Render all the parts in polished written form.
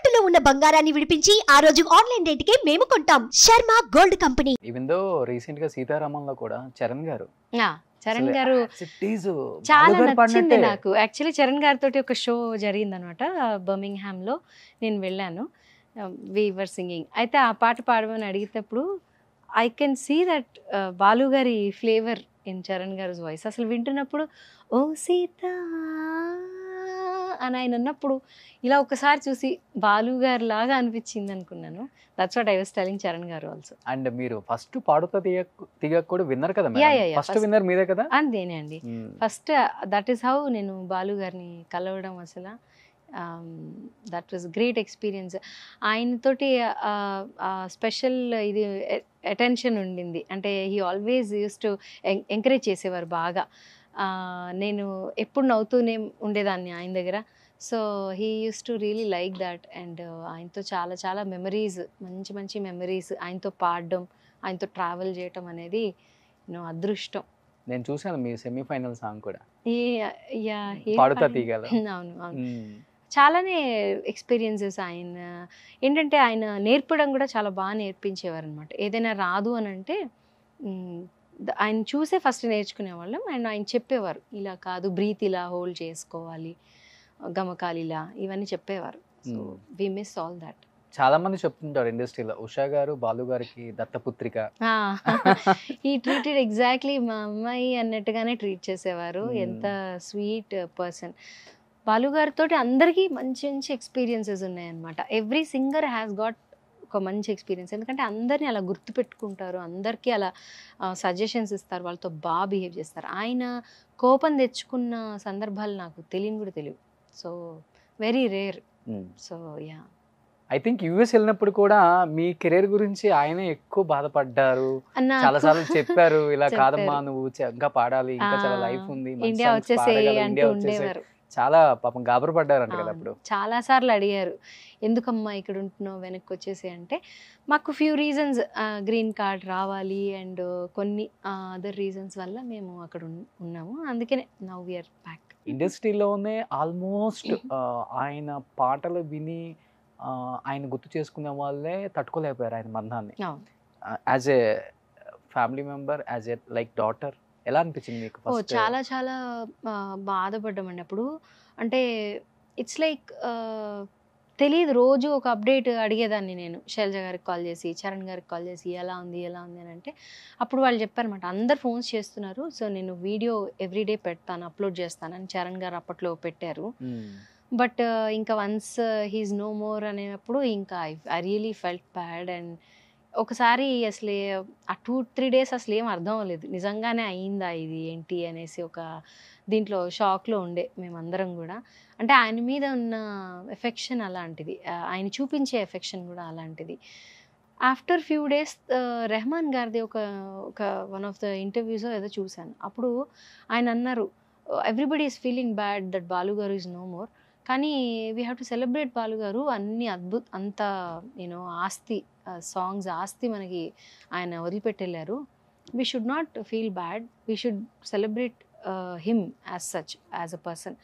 తాకట్టులో ఉన్న బంగారాన్ని విడిపించి ఆ రోజు ఆన్లైన్ రేటుకే మేము కొంటాం. Sharma gold company. Even though recent గా సీతారామంలో కూడా చరణ్ గారు చరణ్ గారు చాలా నచ్చింది నాకు. యాక్చువల్లీ చరణ్ గారితో ఒక షో జరిగిందనమాట బర్మింగ్హామ్ లో, నేను వెళ్ళాను. We were singing. అయితే ఆ పాట పాడమని అడిగేటప్పుడు I can see that Balu garu flavour in Charan గారి వాయిస్. అసలు వింటున్నప్పుడు ఓ సీత అని ఆయన అన్నప్పుడు ఇలా ఒకసారి చూసి బాలు గారి లాగా అనిపించింది అనుకున్నాను. That's what I was telling Charan గారు ఆల్సో. అండ్ మీరు ఫస్ట్ పాడుతా తీగ కూడా విన్నర్ కదా, ఫస్ట్ విన్నర్ మీదే కదా? అంతేనే అండి. ఫస్ట్ దట్ ఈస్ హౌ నేను బాలు గారిని కలవడం. అసలు దట్ వాజ్ గ్రేట్ ఎక్స్పీరియన్స్. ఆయనతోటి స్పెషల్ ఇది అటెన్షన్ ఉండింది. అంటే he always use to encourage చేసేవారు బాగా. నేను ఎప్పుడు నవ్వుతూనే ఉండేదాన్ని ఆయన దగ్గర. So he use to really like that. And ఆయనతో చాలా చాలా మెమరీస్, మంచి మంచి మెమరీస్, ఆయనతో పాడడం, ఆయనతో ట్రావెల్ చేయటం అనేది అదృష్టం. నేను చూసాను మీ సెమీఫైనల్ సాంగ్ కూడా. అవును అవును, చాలానే ఎక్స్పీరియన్సెస్. ఆయన ఏంటంటే ఆయన నేర్పడం కూడా చాలా బాగా నేర్పించేవారు అనమాట. ఏదైనా రాదు అని అంటే ఆయన చూసే ఫస్ట్ నేర్చుకునేవాళ్ళం. అండ్ ఆయన చెప్పేవారు, ఇలా కాదు, బ్రీత్ ఇలా హోల్డ్ చేసుకోవాలి, గమకాలు ఇలా, ఇవన్నీ చెప్పేవారు. So we miss all that. చాలా మంది చెప్తుంటారు ఇండస్ట్రీలో, ఉషా గారు బాలు గారికి దత్తపుత్రిక. ఈ ట్రీటెడ్ ఎగ్జాక్ట్లీ మా అమ్మాయి అన్నట్టుగానే ట్రీట్ చేసేవారు. ఎంత స్వీట్ పర్సన్. బాలు గారితో అందరికీ మంచి మంచి ఎక్స్పీరియన్సెస్ ఉన్నాయన్నమాట. ఎవ్రీ సింగర్ హ్యాస్ గాట్ ఒక మంచి ఎక్స్పీరియన్స్. ఎందుకంటే అందరినీ అలా గుర్తుపెట్టుకుంటారు, అందరికీ అలా సజెషన్స్ ఇస్తారు, వాళ్ళతో బాగా బిహేవ్ చేస్తారు. ఆయన కోపం తెచ్చుకున్న సందర్భాలు నాకు తెలియని కూడా తెలియదు. So very rare. So yeah, I think US వెళ్ళినప్పుడు కూడా మీ కెరీర్ గురించి ఆయన ఎక్కువ బాధపడ్డారు, చాలా సార్లు చెప్పారు, ఇలా కాదమ్మా నువ్వు ఇంకా పాడాలి, ఇంకా చాలా లైఫ్ ఉంది, ఇండియా వచ్చేసే, చాలా పాపం గాబరు పడ్డారంట కదా అప్పుడు. చాలా సార్లు అడిగారు, ఎందుకమ్మా ఇక్కడ ఉంటున్నావు, వెనక్కి వచ్చేసి అంటే మాకు ఫ్యూ రీజన్స్, గ్రీన్ కార్డ్ రావాలి అండ్ కొన్ని అదర్ రీజన్స్ వల్ల మేము అక్కడ ఉన్నాము. అందుకనే నౌ వి ఆర్ బ్యాక్. ఇండస్ట్రీలోనే ఆల్మోస్ట్ ఆయన పాటలు విని ఆయన గుర్తు చేసుకునే వాళ్ళే తట్టుకోలేకపోయారు ఆయన బంధాన్ని. As a family member, as a like daughter, ఎలా అనిపించింది మీకు? చాలా చాలా బాధపడ్డామండి అప్పుడు. అంటే ఇట్స్ లైక్ తెలియదు, రోజు ఒక అప్డేట్ అడిగేదాన్ని నేను శైలజ గారికి కాల్ చేసి, చరణ్ గారికి కాల్ చేసి, ఎలా ఉంది అని అంటే అప్పుడు వాళ్ళు చెప్పారన్నమాట, అందరు ఫోన్స్ చేస్తున్నారు, సో నేను వీడియో ఎవ్రీడే పెడతాను, అప్లోడ్ చేస్తానని చరణ్ గారు అప్పట్లో పెట్టారు. బట్ ఇంకా వన్స్ హీస్ నో మోర్ అనేటప్పుడు ఇంకా I really felt bad. And ఒకసారి అసలు ఆ 2-3 days అసలు ఏం అర్థం అవ్వలేదు, నిజంగానే అయిందా ఇది ఏంటి అనేసి ఒక దీంట్లో షాక్లో ఉండే మేమందరం కూడా. అంటే ఆయన మీద ఉన్న ఎఫెక్షన్ అలాంటిది, ఆయన చూపించే ఎఫెక్షన్ కూడా అలాంటిది. ఆఫ్టర్ ఫ్యూ డేస్ రెహమాన్ గారిది ఒక వన్ ఆఫ్ ద ఇంటర్వ్యూస్ ఏదో చూశాను. అప్పుడు ఆయన అన్నారు, everybody is feeling bad that Balu garu is no more, కానీ we have to celebrate Balu garu. అన్ని అంత ఆస్తి, సాంగ్స్ ఆస్తి మనకి ఆయన వదిలిపెట్టెళ్ళారు. We should not feel bad, we should celebrate him as such, as a person.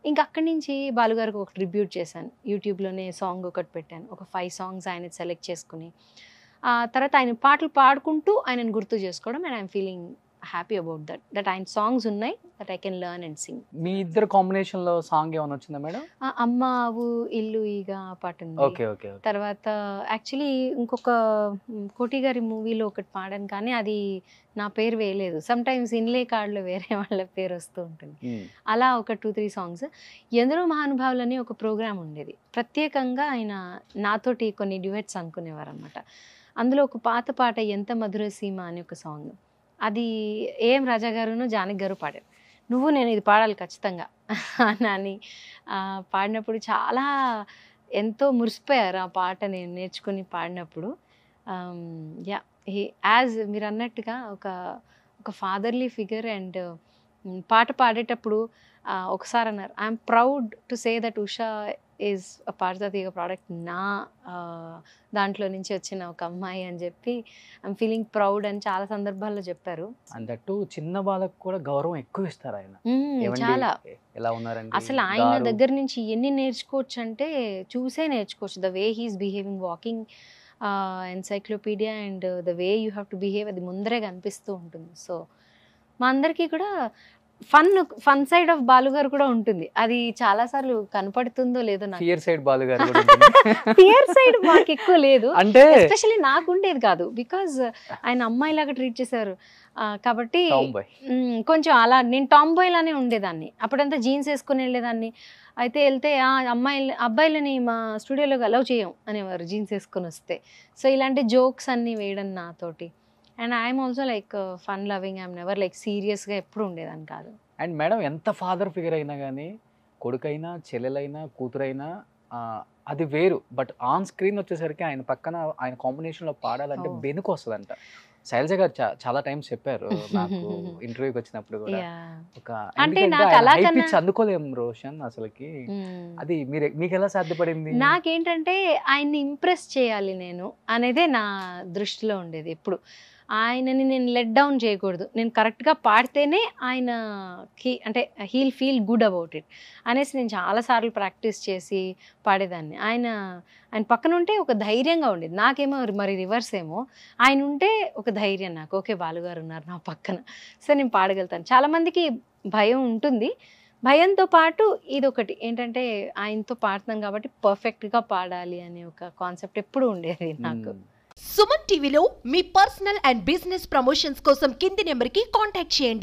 ఇంకా అక్కడి నుంచి బాలుగారికి ఒక ట్రిబ్యూట్ చేశాను, యూట్యూబ్లోనే సాంగ్ ఒకటి పెట్టాను, ఒక 5 songs ఆయన సెలెక్ట్ చేసుకుని. తర్వాత ఆయన పాటలు పాడుకుంటూ ఆయనను గుర్తు చేసుకోవడం. And I'm feeling happy about that ఆయన సాంగ్స్ ఉన్నాయి, that I can learn and sing. మీ ఇద్దరు కాంబినేషన్ లో సాంగ్ ఏమైనా వచ్చిందా మేడం? అమ్మ ఆవు ఇల్లు ఈగ పాట ఉంది. తర్వాత యాక్చువల్లీ ఇంకొక కోటి గారి మూవీలో ఒకటి పాడాను, కానీ అది నా పేరు వేయలేదు. సమ్ టైమ్స్ ఇన్లే కార్డులో వేరే వాళ్ళ పేరు వస్తూ ఉంటుంది. అలా ఒక 2-3 songs. ఎందరో మహానుభావులని ఒక ప్రోగ్రామ్ ఉండేది, ప్రత్యేకంగా ఆయన నాతోటి కొన్ని డ్యూయెట్స్ అనుకునేవారు అనమాట. అందులో ఒక పాత పాట ఎంత మధుర సీమ అని ఒక సాంగ్, అది ఏఎం రాజా గారును జానకి గారు పాడారు. నువ్వు నేను ఇది పాడాలి ఖచ్చితంగా అని పాడినప్పుడు చాలా ఎంతో మురిసిపోయారు ఆ పాట నేను నేర్చుకుని పాడినప్పుడు. యా, యాజ్ మీరు అన్నట్టుగా ఒక ఫాదర్లీ ఫిగర్. అండ్ పాట పాడేటప్పుడు ఒకసారి అన్నారు, I'm proud to say that Usha is పార్థతీగ ప్రోడక్ట్ నా దాంట్లో నుంచి వచ్చిన ఒక అమ్మాయి అని చెప్పి ఐఎమ్ ఫీలింగ్ ప్రౌడ్ అని చాలా సందర్భాల్లో చెప్పారు. అన్నట్టు చిన్న వాళ్ళకు కూడా గౌరవం ఎక్కువ ఇస్తారు ఆయన. చాలా ఎలా ఉన్నారండి అసలు ఆయన దగ్గర నుంచి ఎన్ని నేర్చుకోవచ్చు అంటే చూసే నేర్చుకోవచ్చు. The way he's behaving, walking encyclopedia and the way you have to behave అది ముందరే కనిపిస్తూ ఉంటుంది. సో మా అందరికీ కూడా ఫన్ సైడ్ ఆఫ్ బాలు గారు కూడా ఉంటుంది. అది చాలా సార్లు కనపడుతుందో లేదో నాకు. ఫియర్ సైడ్ బాలు గారు ఫియర్ సైడ్ మాకు ఎక్కువ లేదు, అంటే ఎస్పెషల్లీ నాకు ఉండేది కాదు. బికాజ్ ఆయన అమ్మాయి లాగా ట్రీట్ చేశారు కాబట్టి కొంచెం అలా నేను టామ్ బాయ్ లానే ఉండేదాన్ని. అప్పుడంతా జీన్స్ వేసుకుని వెళ్ళేదాన్ని. అయితే వెళ్తే అబ్బాయిలని మా స్టూడియోలో అలౌ చేయం అనేవారు జీన్స్ వేసుకొని వస్తే. సో ఇలాంటి జోక్స్ అన్నీ వేయడం నాతోటి. And I'm also like fun loving, I'm never like సీరియస్గా ఎప్పుడు ఉండేదాన్ని కాదు. అండ్ మేడం ఎంత ఫాదర్ ఫిగర్ అయినా కానీ కొడుకైనా చెల్లెలైనా కూతురైనా అది వేరు. బట్ ఆన్ స్క్రీన్ వచ్చేసరికి ఆయన పక్కన ఆయన కాంబినేషన్లో పాడాలంటే బెనుకు వస్తుందంట. శైలజ గారు చాలా టైమ్స్ చెప్పారు నాకు ఇంటర్వ్యూకి వచ్చినప్పుడు కూడా. ఒక అందుకోలేం రోషన్ అసలుకి. అది మీకు ఎలా సాధ్యపడింది? నాకేంటంటే ఆయన్ని ఇంప్రెస్ చేయాలి నేను అనేదే నా దృష్టిలో ఉండేది ఎప్పుడు. ఆయనని నేను లెట్ డౌన్ చేయకూడదు, నేను కరెక్ట్గా పాడితేనే అంటే heal feel good about it అనేసి నేను చాలాసార్లు ప్రాక్టీస్ చేసి పాడేదాన్ని. ఆయన పక్కన ఉంటే ఒక ధైర్యంగా ఉండేది. నాకేమో మరి రివర్స్ ఏమో, ఆయన ఉంటే ఒక ధైర్యం నాకు, ఓకే బాలుగారు ఉన్నారు నా పక్కన, సో నేను పాడగలుగుతాను. చాలామందికి భయం ఉంటుంది, భయంతో పాటు ఇదొకటి ఏంటంటే ఆయనతో పాడుతున్నాను కాబట్టి పర్ఫెక్ట్గా పాడాలి అనే ఒక కాన్సెప్ట్ ఎప్పుడు ఉండేది నాకు. సుమన్ టీవీలో మీ పర్సనల్ అండ్ బిజినెస్ ప్రమోషన్స్ కోసం కింది నెంబర్కి కాంటాక్ట్ చేయండి.